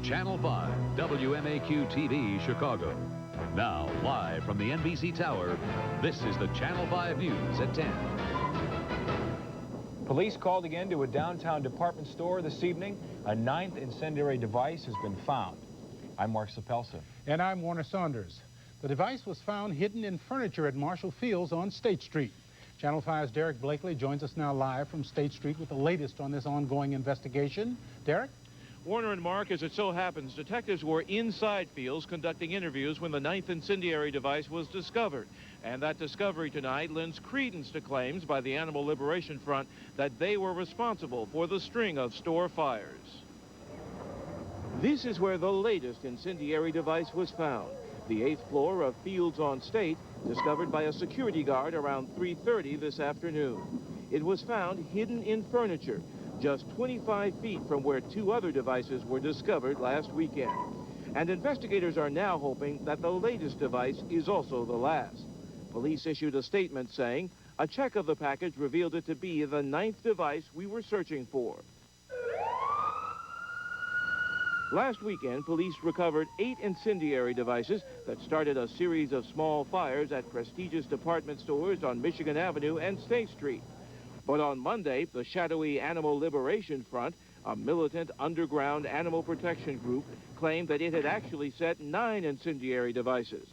Channel 5, WMAQ TV, Chicago. Now, live from the NBC Tower, this is the Channel 5 News at 10. Police called again to a downtown department store this evening. A 9th incendiary device has been found. I'm Mark Sapelsa. And I'm Warner Saunders. The device was found hidden in furniture at Marshall Fields on State Street. Channel 5's Derek Blakely joins us now live from State Street with the latest on this ongoing investigation. Derek? Warner and Mark, as it so happens, detectives were inside Fields conducting interviews when the 9th incendiary device was discovered. And that discovery tonight lends credence to claims by the Animal Liberation Front that they were responsible for the string of store fires. This is where the latest incendiary device was found. The 8th floor of Fields on State, discovered by a security guard around 3:30 this afternoon. It was found hidden in furniture, just 25 feet from where 2 other devices were discovered last weekend. And investigators are now hoping that the latest device is also the last. Police issued a statement saying a check of the package revealed it to be the 9th device we were searching for. Last weekend, police recovered 8 incendiary devices that started a series of small fires at prestigious department stores on Michigan Avenue and State Street. But on Monday, the shadowy Animal Liberation Front, a militant underground animal protection group, claimed that it had actually set 9 incendiary devices.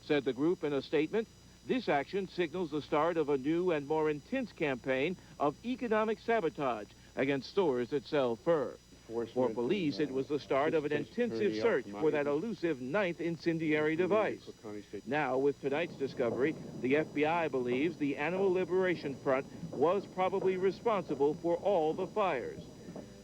Said the group in a statement, this action signals the start of a new and more intense campaign of economic sabotage against stores that sell fur. For police, it was the start of an intensive search for that elusive 9th incendiary device. Now, with tonight's discovery, the FBI believes the Animal Liberation Front was probably responsible for all the fires.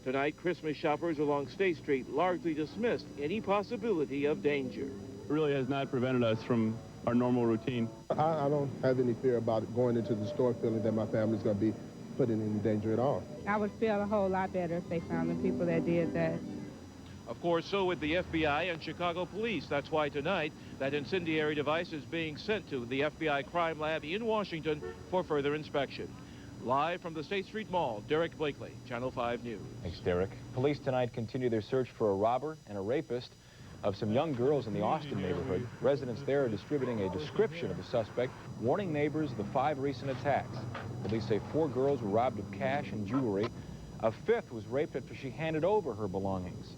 Tonight, Christmas shoppers along State Street largely dismissed any possibility of danger. It really has not prevented us from our normal routine. I don't have any fear about going into the store feeling that my family's going to be put in danger at all. I would feel a whole lot better if they found the people that did that. Of course, so would the FBI and Chicago police. That's why tonight that incendiary device is being sent to the FBI crime lab in Washington for further inspection. Live from the State Street Mall, Derek Blakely, Channel 5 News. Thanks, Derek. Police tonight continue their search for a robber and a rapist of some young girls in the Austin neighborhood. Residents there are distributing a description of the suspect, warning neighbors of the 5 recent attacks. Police say 4 girls were robbed of cash and jewelry. A 5th was raped after she handed over her belongings.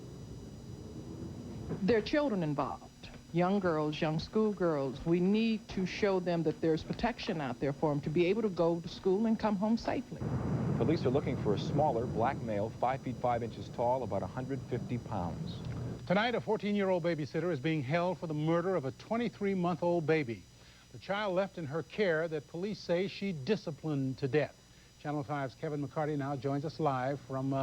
There are children involved, young girls, young schoolgirls. We need to show them that there's protection out there for them to be able to go to school and come home safely. Police are looking for a smaller black male, 5 feet 5 inches tall, about 150 pounds. Tonight, a 14-year-old babysitter is being held for the murder of a 23-month-old baby. The child left in her care that police say she disciplined to death. Channel 5's Kevin McCarty now joins us live from,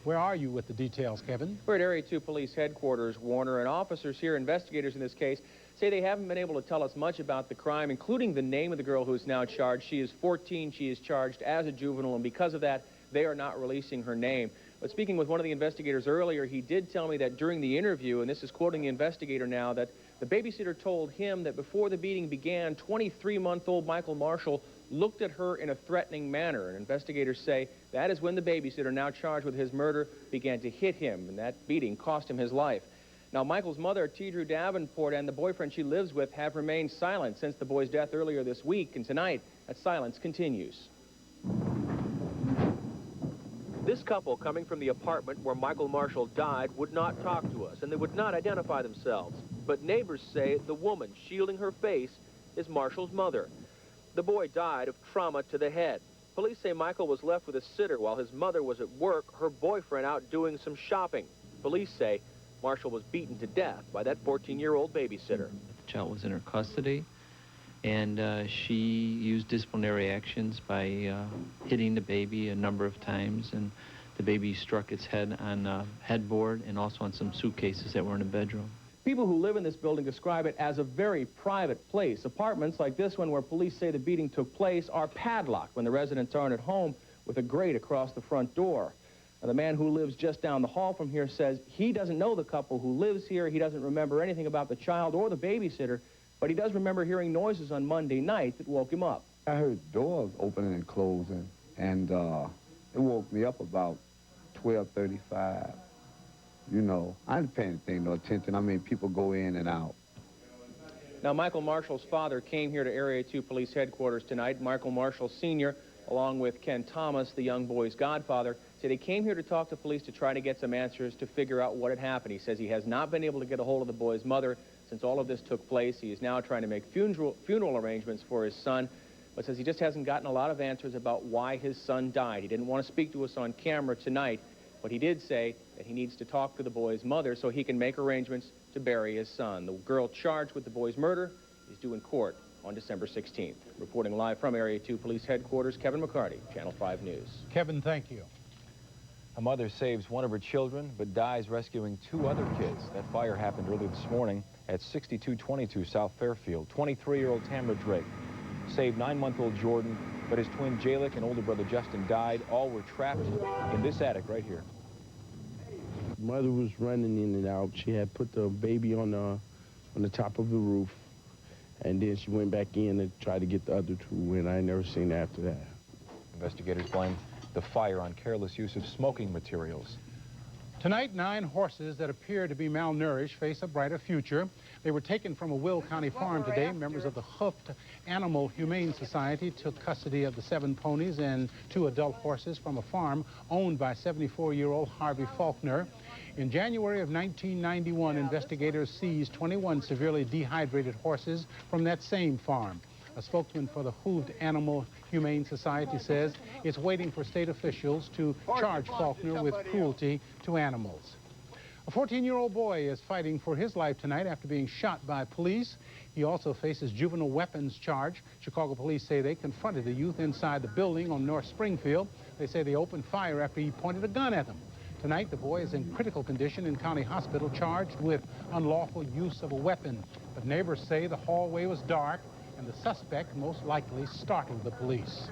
where are you with the details, Kevin? We're at Area 2 Police Headquarters, Warner, and officers here, investigators in this case, say they haven't been able to tell us much about the crime, including the name of the girl who is now charged. She is 14. She is charged as a juvenile, and because of that, they are not releasing her name. But speaking with one of the investigators earlier, he did tell me that during the interview, and this is quoting the investigator now, that the babysitter told him that before the beating began, 23-month-old Michael Marshall looked at her in a threatening manner. And investigators say that is when the babysitter, now charged with his murder, began to hit him, and that beating cost him his life. Now, Michael's mother, Tidru Davenport, and the boyfriend she lives with have remained silent since the boy's death earlier this week, and tonight, that silence continues. This couple coming from the apartment where Michael Marshall died would not talk to us, and they would not identify themselves. But neighbors say the woman shielding her face is Marshall's mother. The boy died of trauma to the head. Police say Michael was left with a sitter while his mother was at work, her boyfriend out doing some shopping. Police say Marshall was beaten to death by that 14-year-old babysitter. The child was in her custody, and she used disciplinary actions by hitting the baby a number of times, and the baby struck its head on a headboard and also on some suitcases that were in the bedroom. People who live in this building describe it as a very private place. Apartments like this one where police say the beating took place are padlocked when the residents aren't at home, with a grate across the front door. Now, the man who lives just down the hall from here says he doesn't know the couple who lives here. He doesn't remember anything about the child or the babysitter, but he does remember hearing noises on Monday night that woke him up. I heard doors opening and closing, and it woke me up about 12:35. you know, I didn't pay anything no attention. I mean, people go in and out. Now, Michael Marshall's father came here to Area 2 Police Headquarters tonight. Michael Marshall Sr., along with Ken Thomas, the young boy's godfather, said he came here to talk to police to try to get some answers to figure out what had happened. He says he has not been able to get a hold of the boy's mother since all of this took place. He is now trying to make funeral arrangements for his son, but says he just hasn't gotten a lot of answers about why his son died. He didn't want to speak to us on camera tonight, but he did say that he needs to talk to the boy's mother so he can make arrangements to bury his son. The girl charged with the boy's murder is due in court on December 16th. Reporting live from Area 2 Police Headquarters, Kevin McCarty, Channel 5 News. Kevin, thank you. A mother saves one of her children but dies rescuing two other kids. That fire happened early this morning at 6222 South Fairfield. 23-year-old Tamra Drake saved 9-month-old Jordan, but his twin Jalik and older brother Justin died. All were trapped in this attic right here. Mother was running in and out. She had put the baby on the top of the roof, and then she went back in and tried to get the other two, and I never seen her after that. Investigators blame the fire on careless use of smoking materials. Tonight, 9 horses that appear to be malnourished face a brighter future. They were taken from a Will County farm today. Members of the Hoofed Animal Humane Society took custody of the 7 ponies and 2 adult horses from a farm owned by 74-year-old Harvey Faulkner. In January of 1991, investigators seized 21 severely dehydrated horses from that same farm. A spokesman for the Hoofed Animal Humane Society says it's waiting for state officials to charge Faulkner with cruelty to animals. A 14-year-old boy is fighting for his life tonight after being shot by police. He also faces juvenile weapons charge. Chicago police say they confronted the youth inside the building on North Springfield. They say they opened fire after he pointed a gun at them. Tonight, the boy is in critical condition in County Hospital, charged with unlawful use of a weapon. But neighbors say the hallway was dark and the suspect most likely startled the police.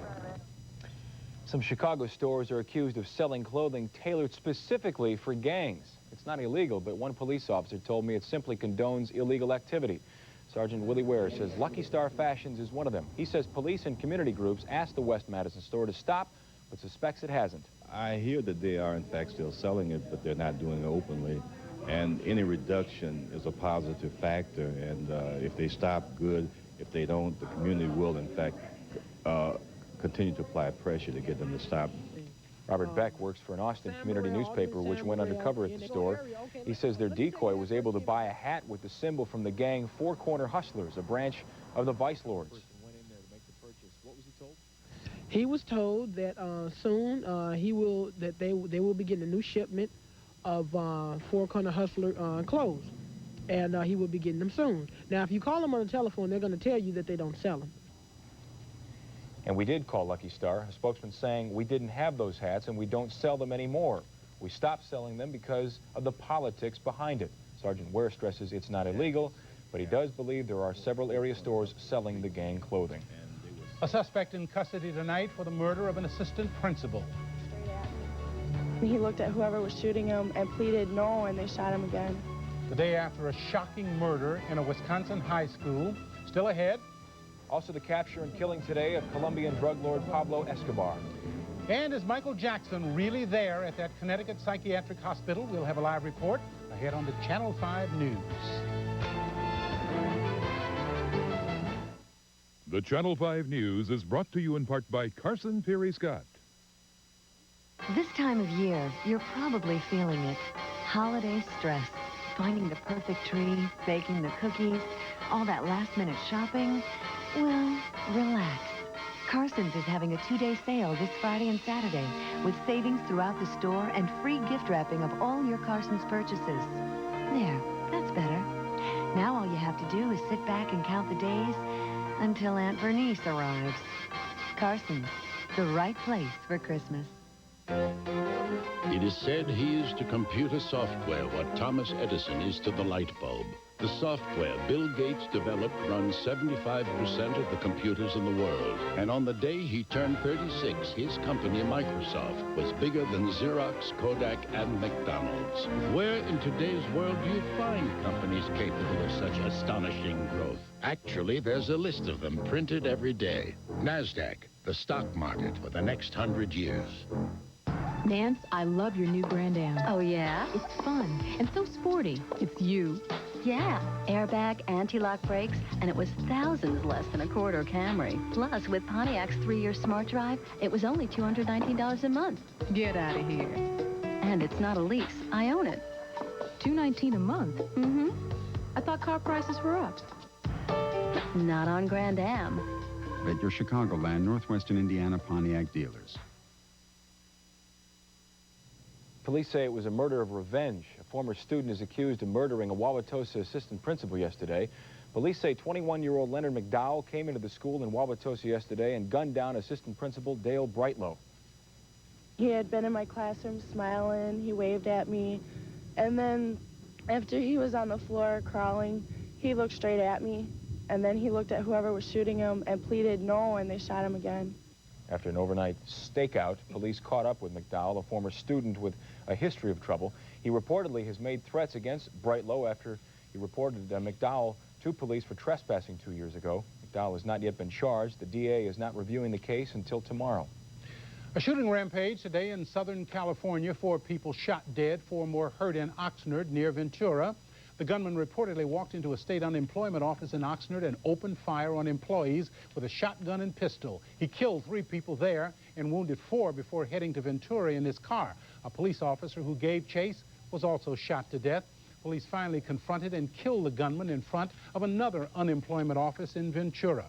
Some Chicago stores are accused of selling clothing tailored specifically for gangs. It's not illegal, but one police officer told me it simply condones illegal activity. Sergeant Willie Ware says Lucky Star Fashions is one of them. He says police and community groups asked the West Madison store to stop, but suspects it hasn't. I hear that they are in fact still selling it, but they're not doing it openly. And any reduction is a positive factor, and if they stop, good. If they don't, the community will, in fact, continue to apply pressure to get them to stop. Robert Beck works for an Austin community newspaper which went undercover at the store. He says their decoy was able to buy a hat with the symbol from the gang Four Corner Hustlers, a branch of the Vice Lords. He was told that soon they will be getting a new shipment of Four Corner Hustler clothes. And he will be getting them soon. Now, if you call them on the telephone, they're going to tell you that they don't sell them. And we did call Lucky Star, a spokesman saying we didn't have those hats and we don't sell them anymore. We stopped selling them because of the politics behind it. Sergeant Ware stresses it's not illegal, but he does believe there are several area stores selling the gang clothing. A suspect in custody tonight for the murder of an assistant principal. He looked at whoever was shooting him and pleaded no, and they shot him again. The day after a shocking murder in a Wisconsin high school. Still ahead. Also the capture and killing today of Colombian drug lord Pablo Escobar. And is Michael Jackson really there at that Connecticut psychiatric hospital? We'll have a live report ahead on the Channel 5 News. The Channel 5 News is brought to you in part by Carson Peary Scott. This time of year, you're probably feeling it. Holiday stress. Finding the perfect tree, baking the cookies, all that last-minute shopping. Well, relax. Carson's is having a 2-day sale this Friday and Saturday with savings throughout the store and free gift wrapping of all your Carson's purchases. There, that's better. Now all you have to do is sit back and count the days until Aunt Bernice arrives. Carson's, the right place for Christmas. It is said he is to computer software what Thomas Edison is to the light bulb. The software Bill Gates developed runs 75% of the computers in the world. And on the day he turned 36, his company, Microsoft, was bigger than Xerox, Kodak, and McDonald's. Where in today's world do you find companies capable of such astonishing growth? Actually, there's a list of them printed every day. NASDAQ, the stock market for the next 100 years. Nance, I love your new Grand Am. Oh, yeah? It's fun and so sporty. It's you. Yeah. Airbag, anti-lock brakes, and it was thousands less than a quarter Camry. Plus, with Pontiac's 3-year Smart Drive, it was only $219 a month. Get out of here. And it's not a lease. I own it. $219 a month? Mm-hmm. I thought car prices were up. Not on Grand Am. At your Chicagoland, Northwestern Indiana Pontiac dealers. Police say it was a murder of revenge. A former student is accused of murdering a Wauwatosa assistant principal yesterday. Police say 21-year-old Leonard McDowell came into the school in Wauwatosa yesterday and gunned down assistant principal Dale Brightlow. He had been in my classroom smiling, he waved at me, and then after he was on the floor crawling, he looked straight at me, and then he looked at whoever was shooting him and pleaded no, and they shot him again. After an overnight stakeout, police caught up with McDowell, a former student with a history of trouble. He reportedly has made threats against Brightlow after he reported McDowell to police for trespassing 2 years ago. McDowell has not yet been charged. The DA is not reviewing the case until tomorrow. A shooting rampage today in Southern California. 4 people shot dead, 4 more hurt in Oxnard near Ventura. The gunman reportedly walked into a state unemployment office in Oxnard and opened fire on employees with a shotgun and pistol. He killed 3 people there and wounded 4 before heading to Ventura in his car. A police officer who gave chase was also shot to death. Police finally confronted and killed the gunman in front of another unemployment office in Ventura.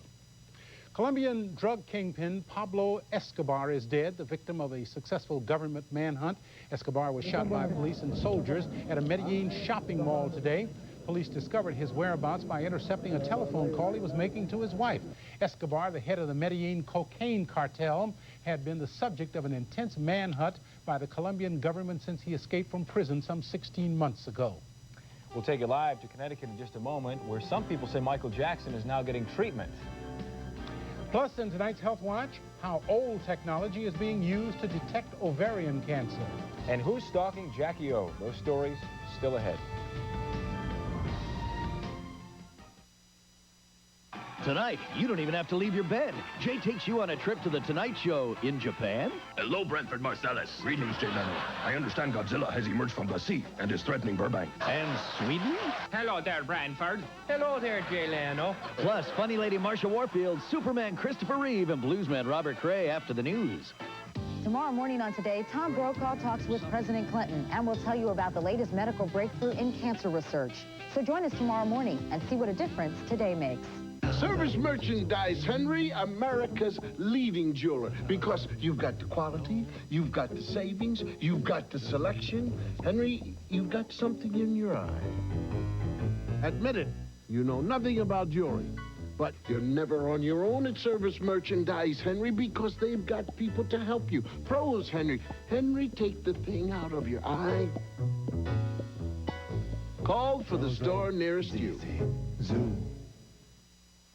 Colombian drug kingpin Pablo Escobar is dead, the victim of a successful government manhunt. Escobar was shot by police and soldiers at a Medellin shopping mall today. Police discovered his whereabouts by intercepting a telephone call he was making to his wife. Escobar, the head of the Medellin cocaine cartel, had been the subject of an intense manhunt by the Colombian government since he escaped from prison some 16 months ago. We'll take you live to Connecticut in just a moment, where some people say Michael Jackson is now getting treatment. Plus, in tonight's Health Watch, how old technology is being used to detect ovarian cancer. And who's stalking Jackie O? Those stories still ahead. Tonight, you don't even have to leave your bed. Jay takes you on a trip to the Tonight Show in Japan. Hello, Brentford Marcellus. Greetings, Jay Leno. I understand Godzilla has emerged from the sea and is threatening Burbank. And Sweden? Hello there, Brantford. Hello there, Jay Leno. Plus, funny lady Marsha Warfield, Superman Christopher Reeve, and bluesman Robert Cray after the news. Tomorrow morning on Today, Tom Brokaw talks with President Clinton, and we'll tell you about the latest medical breakthrough in cancer research. So join us tomorrow morning and see what a difference today makes. Service Merchandise, Henry, America's leading jeweler. Because you've got the quality, you've got the savings, you've got the selection. Henry, you've got something in your eye. Admit it, you know nothing about jewelry. But you're never on your own at Service Merchandise, Henry, because they've got people to help you. Pros, Henry. Henry, take the thing out of your eye. Call for the store nearest you. Zoom.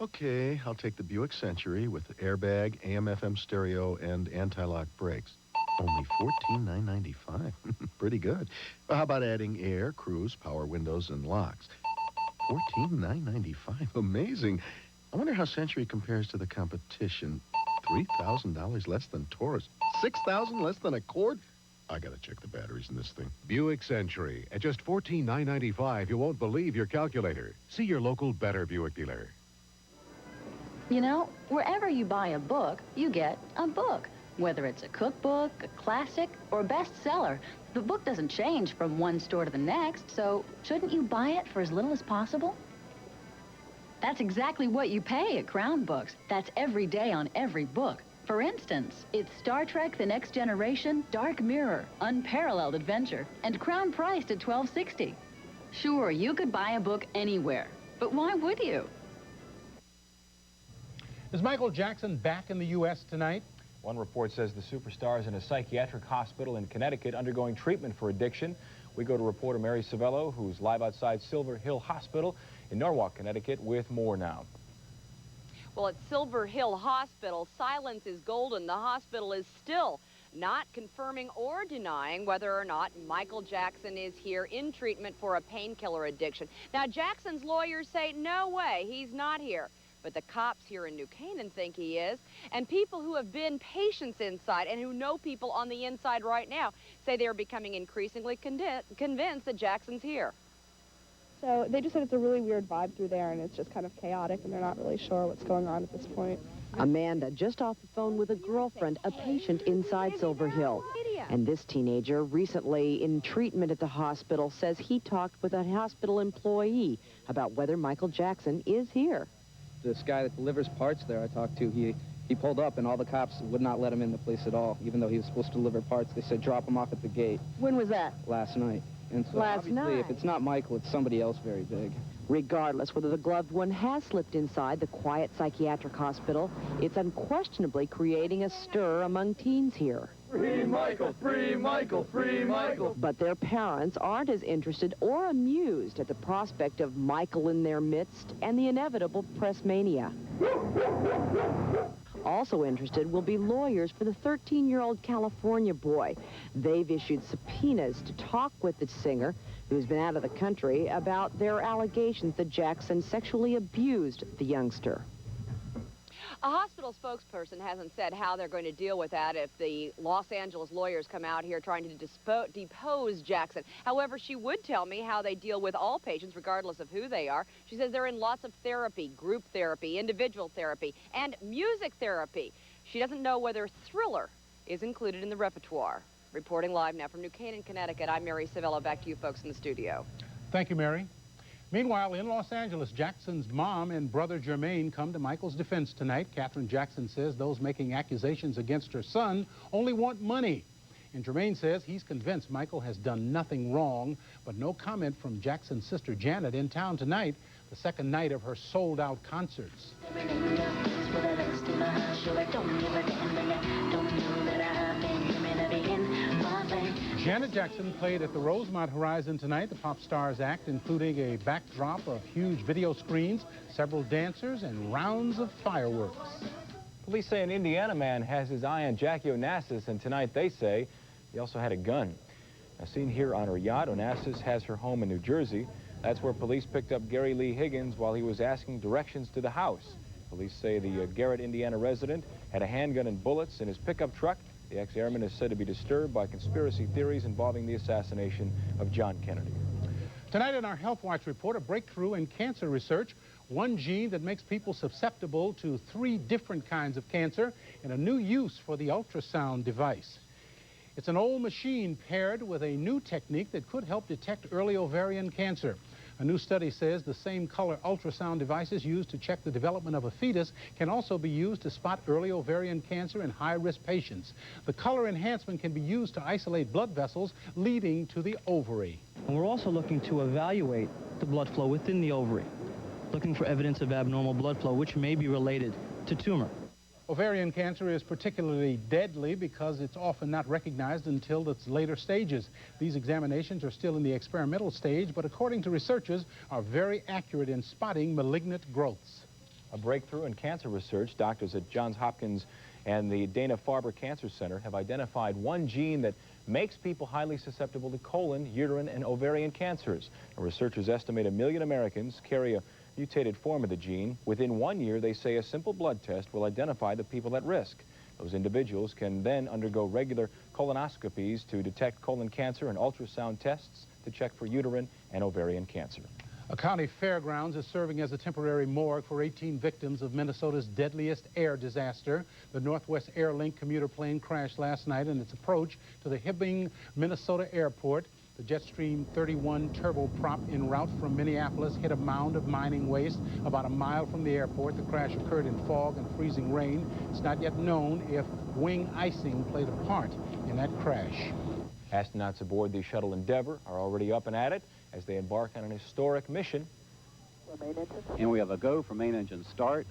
Okay, I'll take the Buick Century with airbag, AM/FM stereo, and anti-lock brakes. Only $14,995. Pretty good. Well, how about adding air, cruise, power windows, and locks? $14,995. Amazing. I wonder how Century compares to the competition. $3,000 less than Taurus. $6,000 less than Accord. I gotta check the batteries in this thing. Buick Century at just $14,995. You won't believe your calculator. See your local Better Buick dealer. You know, wherever you buy a book, you get a book. Whether it's a cookbook, a classic, or a bestseller, the book doesn't change from one store to the next, so shouldn't you buy it for as little as possible? That's exactly what you pay at Crown Books. That's every day on every book. For instance, it's Star Trek The Next Generation, Dark Mirror, Unparalleled Adventure, and Crown priced at $12.60. Sure, you could buy a book anywhere, but why would you? Is Michael Jackson back in the U.S. tonight? One report says the superstar is in a psychiatric hospital in Connecticut undergoing treatment for addiction. We go to reporter Mary Savello, who's live outside Silver Hill Hospital in Norwalk, Connecticut, with more now. Well, at Silver Hill Hospital, silence is golden. The hospital is still not confirming or denying whether or not Michael Jackson is here in treatment for a painkiller addiction. Now, Jackson's lawyers say, no way, he's not here. but the cops here in New Canaan think he is. And people who have been patients inside and who know people on the inside right now say they're becoming increasingly convinced that Jackson's here. So they just said it's a really weird vibe through there, and it's just kind of chaotic, and they're not really sure what's going on at this point. Amanda just off the phone with a girlfriend, a patient inside Silver Hill. And this teenager, recently in treatment at the hospital, says he talked with a hospital employee about whether Michael Jackson is here. This guy that delivers parts there I talked to, he pulled up, and all the cops would not let him in the place at all, even though he was supposed to deliver parts. They said drop him off at the gate. When was that? Last night. And so Last obviously, night. if it's not Michael, it's somebody else very big. Regardless whether the gloved one has slipped inside the quiet psychiatric hospital, it's unquestionably creating a stir among teens here. Free Michael, free Michael, free Michael. But their parents aren't as interested or amused at the prospect of Michael in their midst and the inevitable press mania. Also interested will be lawyers for the 13-year-old California boy. They've issued subpoenas to talk with the singer, who's been out of the country, about their allegations that Jackson sexually abused the youngster. A hospital spokesperson hasn't said how they're going to deal with that if the Los Angeles lawyers come out here trying to depose Jackson. However, she would tell me how they deal with all patients, regardless of who they are. She says they're in lots of therapy, group therapy, individual therapy, and music therapy. She doesn't know whether Thriller is included in the repertoire. Reporting live now from New Canaan, Connecticut, I'm Mary Savello. Back to you folks in the studio. Thank you, Mary. Meanwhile, in Los Angeles, Jackson's mom and brother Jermaine come to Michael's defense tonight. Catherine Jackson says those making accusations against her son only want money. And Jermaine says he's convinced Michael has done nothing wrong, but no comment from Jackson's sister Janet in town tonight, the second night of her sold-out concerts. Janet Jackson played at the Rosemont Horizon tonight. The pop stars act, including a backdrop of huge video screens, several dancers, and rounds of fireworks. Police say an Indiana man has his eye on Jackie Onassis, and tonight they say he also had a gun. Now, seen here on her yacht, Onassis has her home in New Jersey. That's where police picked up Gary Lee Higgins while he was asking directions to the house. Police say the Garrett, Indiana resident had a handgun and bullets in his pickup truck. The ex-airman is said to be disturbed by conspiracy theories involving the assassination of John Kennedy. Tonight in our Health Watch report, a breakthrough in cancer research, one gene that makes people susceptible to 3 different kinds of cancer, and a new use for the ultrasound device. It's an old machine paired with a new technique that could help detect early ovarian cancer. A new study says the same color ultrasound devices used to check the development of a fetus can also be used to spot early ovarian cancer in high-risk patients. The color enhancement can be used to isolate blood vessels leading to the ovary. And we're also looking to evaluate the blood flow within the ovary, looking for evidence of abnormal blood flow, which may be related to tumor. Ovarian cancer is particularly deadly because it's often not recognized until its later stages. These examinations are still in the experimental stage, but according to researchers, are very accurate in spotting malignant growths. A breakthrough in cancer research. Doctors at Johns Hopkins and the Dana-Farber Cancer Center have identified one gene that makes people highly susceptible to colon, uterine, and ovarian cancers. And researchers estimate 1 million Americans carry a mutated form of the gene. Within 1 year, they say a simple blood test will identify the people at risk. Those individuals can then undergo regular colonoscopies to detect colon cancer and ultrasound tests to check for uterine and ovarian cancer. A county fairgrounds is serving as a temporary morgue for 18 victims of Minnesota's deadliest air disaster. The Northwest Airlink commuter plane crashed last night in its approach to the Hibbing, Minnesota airport. The Jetstream 31 turboprop en route from Minneapolis hit a mound of mining waste about a mile from the airport. The crash occurred in fog and freezing rain. It's not yet known if wing icing played a part in that crash. Astronauts aboard the shuttle Endeavour are already up and at it as they embark on an historic mission. And we have a go for main engine start.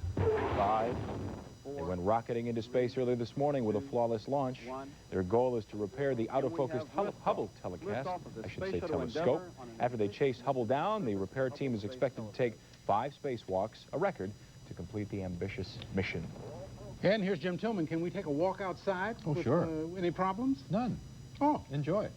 5, 4. They went rocketing into space earlier this morning with a flawless launch. Their goal is to repair the out-of-focus Hubble telecast, I should say telescope. After they chase Hubble down, the repair team is expected to take 5 spacewalks, a record, to complete the ambitious mission. And here's Jim Tillman. Can we take a walk outside? Oh, sure. Any problems? None. Oh. Enjoy.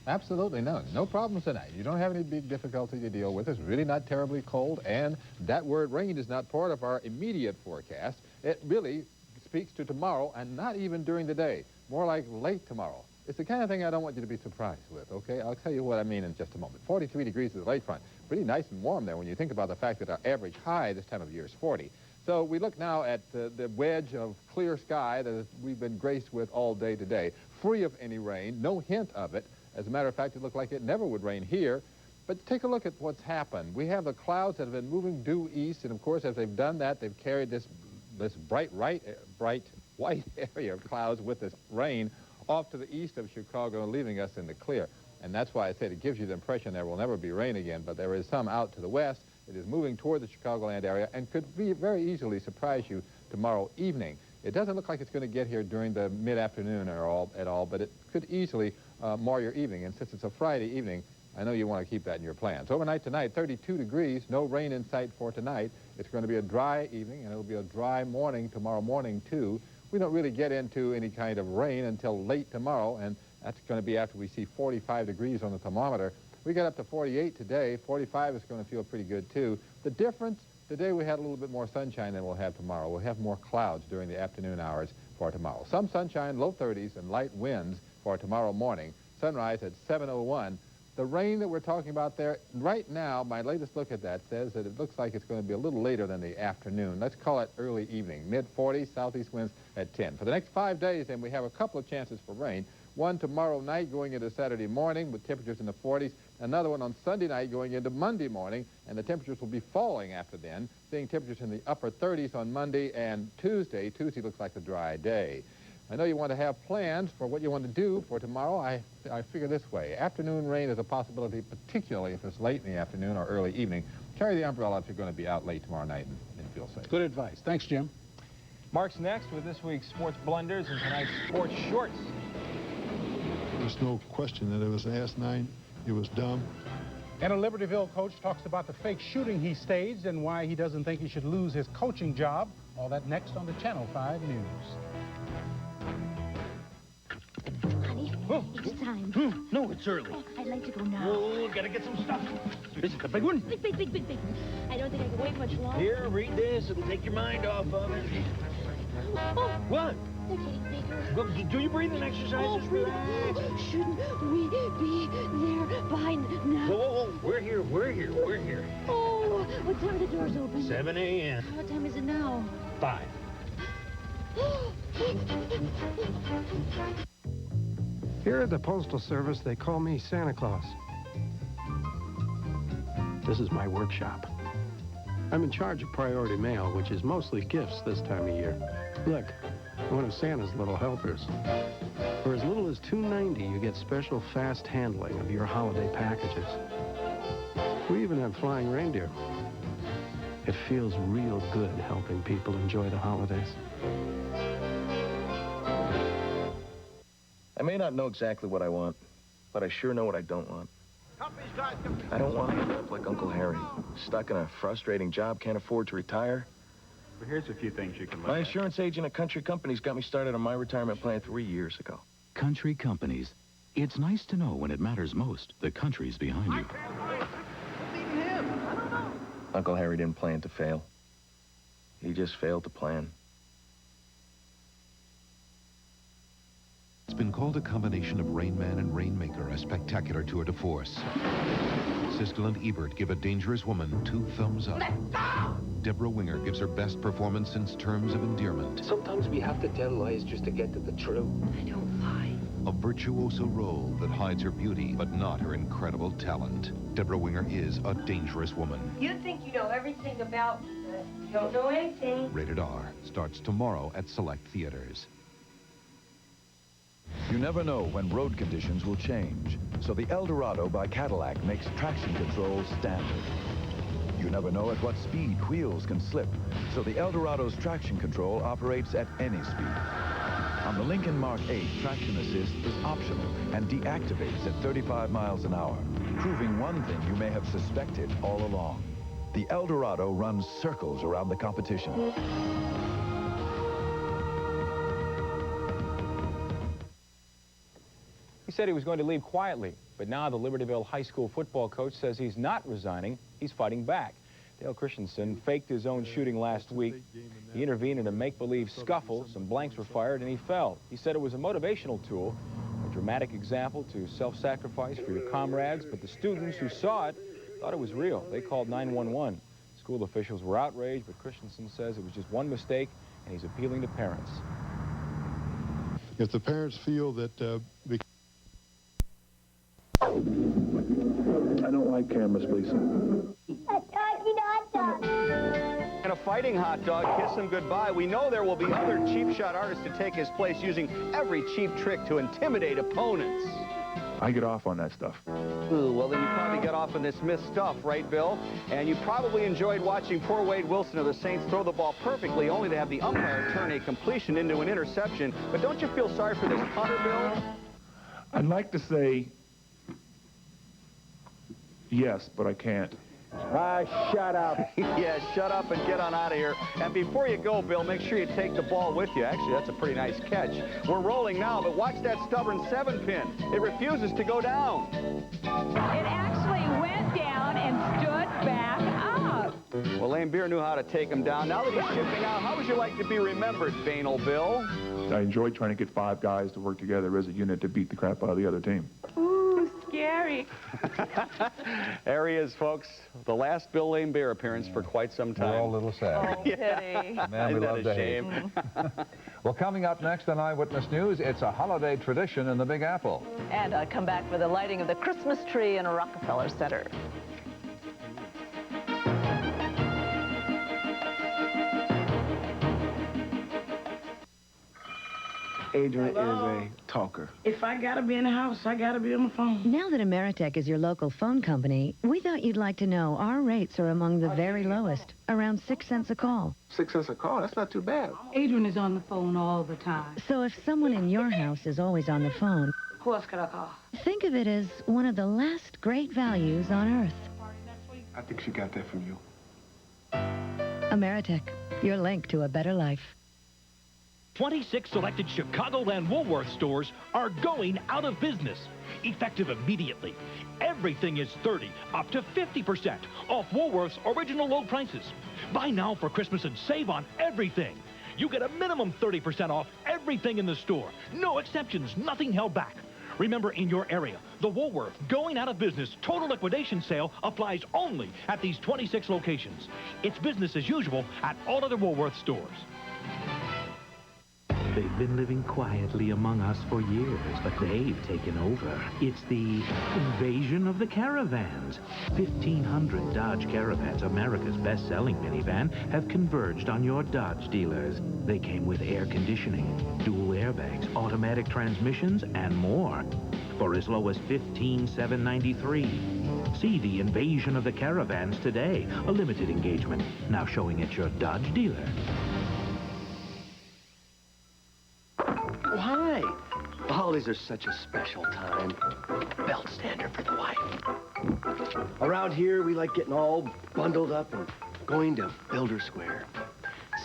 Absolutely none. No problems tonight. You don't have any big difficulty to deal with. It's really not terribly cold, and that word rain is not part of our immediate forecast. It really speaks to tomorrow, and not even during the day. More like late tomorrow. It's the kind of thing I don't want you to be surprised with, okay? I'll tell you what I mean in just a moment. 43 degrees is the late front. Pretty nice and warm there when you think about the fact that our average high this time of year is 40. So we look now at the wedge of clear sky that we've been graced with all day today, free of any rain, no hint of it. As a matter of fact, it looked like it never would rain here. But take a look at what's happened. We have the clouds that have been moving due east, and of course, as they've done that, they've carried this bright white area of clouds with this rain off to the east of Chicago, leaving us in the clear. And that's why I said it gives you the impression there will never be rain again, but there is some out to the west. It is moving toward the Chicagoland area and could very easily surprise you tomorrow evening. It doesn't look like it's going to get here during the mid-afternoon at all, but it could easily mar your evening. And since it's a Friday evening, I know you want to keep that in your plans. Overnight tonight, 32 degrees, no rain in sight for tonight. It's going to be a dry evening, and it'll be a dry morning tomorrow morning, too. We don't really get into any kind of rain until late tomorrow, and that's going to be after we see 45 degrees on the thermometer. We got up to 48 today. 45 is going to feel pretty good, too. The difference, today we had a little bit more sunshine than we'll have tomorrow. We'll have more clouds during the afternoon hours for tomorrow. Some sunshine, low 30s, and light winds for tomorrow morning. Sunrise at 7:01. The rain that we're talking about there, right now, my latest look at that says that it looks like it's going to be a little later than the afternoon. Let's call it early evening, mid-40s, southeast winds at 10. For the next 5 days, then, we have a couple of chances for rain. One tomorrow night going into Saturday morning with temperatures in the 40s. Another one on Sunday night going into Monday morning, and the temperatures will be falling after then, seeing temperatures in the upper 30s on Monday and Tuesday. Tuesday looks like a dry day. I know you want to have plans for what you want to do for tomorrow. I figure this way. Afternoon rain is a possibility, particularly if it's late in the afternoon or early evening. Carry the umbrella if you're going to be out late tomorrow night and feel safe. Good advice. Thanks, Jim. Mark's next with this week's Sports Blunders and tonight's Sports Shorts. There's no question that it was asinine. It was dumb. And a Libertyville coach talks about the fake shooting he staged and why he doesn't think he should lose his coaching job. All that next on the Channel 5 News. Oh, it's time. No, it's early. Oh, I'd like to go now. Oh, gotta get some stuff. Is it the big one? Big. I don't think I can wait much longer. Here, read this. It'll take your mind off of it. Oh, What? they're getting bigger. Well, do your breathing exercises. Relax. Shouldn't we be there by now? Whoa. We're here. Oh, what time are the doors open? 7 a.m. What time is it now? 5. Here at the Postal Service, they call me Santa Claus. This is my workshop. I'm in charge of priority mail, which is mostly gifts this time of year. Look, one of Santa's little helpers. For as little as $2.90, you get special fast handling of your holiday packages. We even have flying reindeer. It feels real good helping people enjoy the holidays. I may not know exactly what I want, but I sure know what I don't want. I don't want to end up like Uncle Harry, stuck in a frustrating job, can't afford to retire. Well, here's a few things you can look My at. insurance agent at Country Companies got me started on my retirement plan 3 years ago. Country Companies. It's nice to know when it matters most, the country's behind you. Uncle Harry didn't plan to fail. He just failed to plan. It's been called a combination of Rain Man and Rainmaker, a spectacular tour de force. Siskel and Ebert give A Dangerous Woman 2 thumbs up. Deborah Winger gives her best performance in terms of endearment. Sometimes we have to tell lies just to get to the truth. I don't lie. A virtuoso role that hides her beauty, but not her incredible talent. Deborah Winger is a dangerous woman. You think you know everything about me, but you don't know anything. Rated R. Starts tomorrow at select theaters. You never know when road conditions will change, so the Eldorado by Cadillac makes traction control standard. You never know at what speed wheels can slip, so the Eldorado's traction control operates at any speed. On the Lincoln Mark 8, traction assist is optional and deactivates at 35 miles an hour, proving one thing you may have suspected all along. The Eldorado runs circles around the competition. said he was going to leave quietly, but now the Libertyville High School football coach says he's not resigning. He's fighting back. Dale Christensen faked his own shooting last week. He intervened in a make-believe scuffle. Some blanks were fired, and he fell. He said it was a motivational tool, a dramatic example to self-sacrifice for your comrades, but the students who saw it thought it was real. They called 911. School officials were outraged, but Christensen says it was just one mistake, and he's appealing to parents. If the parents feel that I don't like cameras, Lisa. And a fighting hot dog, kiss him goodbye. We know there will be other cheap shot artists to take his place using every cheap trick to intimidate opponents. I get off on that stuff. Ooh, well, then you probably get off on this missed stuff, right, Bill? And you probably enjoyed watching poor Wade Wilson of the Saints throw the ball perfectly, only to have the umpire turn a completion into an interception. But don't you feel sorry for this punter, Bill? I'd like to say yes, but I can't. Shut up. Yeah, shut up and get on out of here. And before you go, Bill, make sure you take the ball with you. Actually, that's a pretty nice catch. We're rolling now, but watch that stubborn 7-pin. It refuses to go down. It actually went down and stood back up. Well, Lane Beer knew how to take him down. Now that he's shipping out, how would you like to be remembered, Banal Bill? I enjoy trying to get 5 guys to work together as a unit to beat the crap out of the other team. Ooh, scary. There he is, folks. The last Bill Lane Beer appearance for quite some time. We're all a little sad. Oh, pity. Man, we love to hate. Well, coming up next on Eyewitness News, it's a holiday tradition in the Big Apple. And come back with the lighting of the Christmas tree in Rockefeller Center. Adrian is a talker. If I gotta be in the house, I gotta be on the phone. Now that Ameritech is your local phone company, we thought you'd like to know our rates are among the very lowest, around 6 cents a call. 6 cents a call? That's not too bad. Adrian is on the phone all the time. So if someone in your house is always on the phone, who else could I call? Think of it as one of the last great values on Earth. I think she got that from you. Ameritech, your link to a better life. 26 selected Chicagoland Woolworth stores are going out of business, effective immediately. Everything is 30 up to 50% off Woolworth's original low prices. Buy now for Christmas and save on everything. You get a minimum 30% off everything in the store. No exceptions, nothing held back. Remember, in your area, the Woolworth Going Out of Business Total Liquidation Sale applies only at these 26 locations. It's business as usual at all other Woolworth stores. They've been living quietly among us for years, but they've taken over. It's the invasion of the caravans. 1,500 Dodge Caravans, America's best-selling minivan, have converged on your Dodge dealers. They came with air conditioning, dual airbags, automatic transmissions, and more. For as low as $15,793. See the invasion of the caravans today. A limited engagement, now showing at your Dodge dealer. Oh, hi. The holidays are such a special time. Belt standard for the wife. Around here, we like getting all bundled up and going to Builder Square.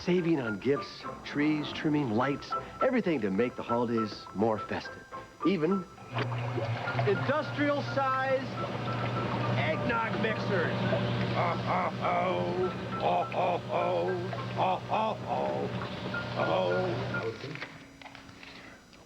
Saving on gifts, trees, trimming, lights, everything to make the holidays more festive. Even industrial-sized eggnog mixers. Oh, oh, oh. Oh, oh, oh. Oh, oh, oh. Oh.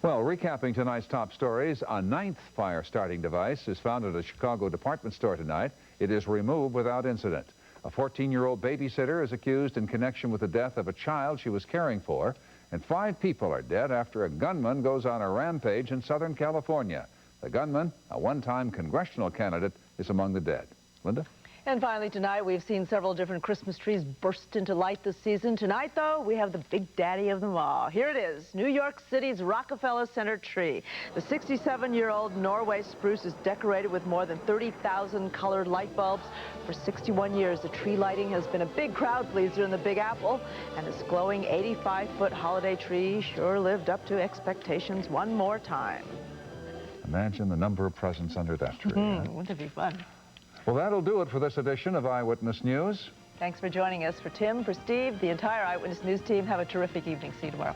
Well, recapping tonight's top stories, a 9th fire-starting device is found at a Chicago department store tonight. It is removed without incident. A 14-year-old babysitter is accused in connection with the death of a child she was caring for, and 5 people are dead after a gunman goes on a rampage in Southern California. The gunman, a one-time congressional candidate, is among the dead. Linda? And finally tonight, we've seen several different Christmas trees burst into light this season. Tonight, though, we have the big daddy of them all. Here it is, New York City's Rockefeller Center tree. The 67-year-old Norway spruce is decorated with more than 30,000 colored light bulbs. For 61 years, the tree lighting has been a big crowd pleaser in the Big Apple. And this glowing 85-foot holiday tree sure lived up to expectations one more time. Imagine the number of presents under that tree. Wouldn't it be fun? Well, that'll do it for this edition of Eyewitness News. Thanks for joining us. For Tim, for Steve, the entire Eyewitness News team, have a terrific evening. See you tomorrow.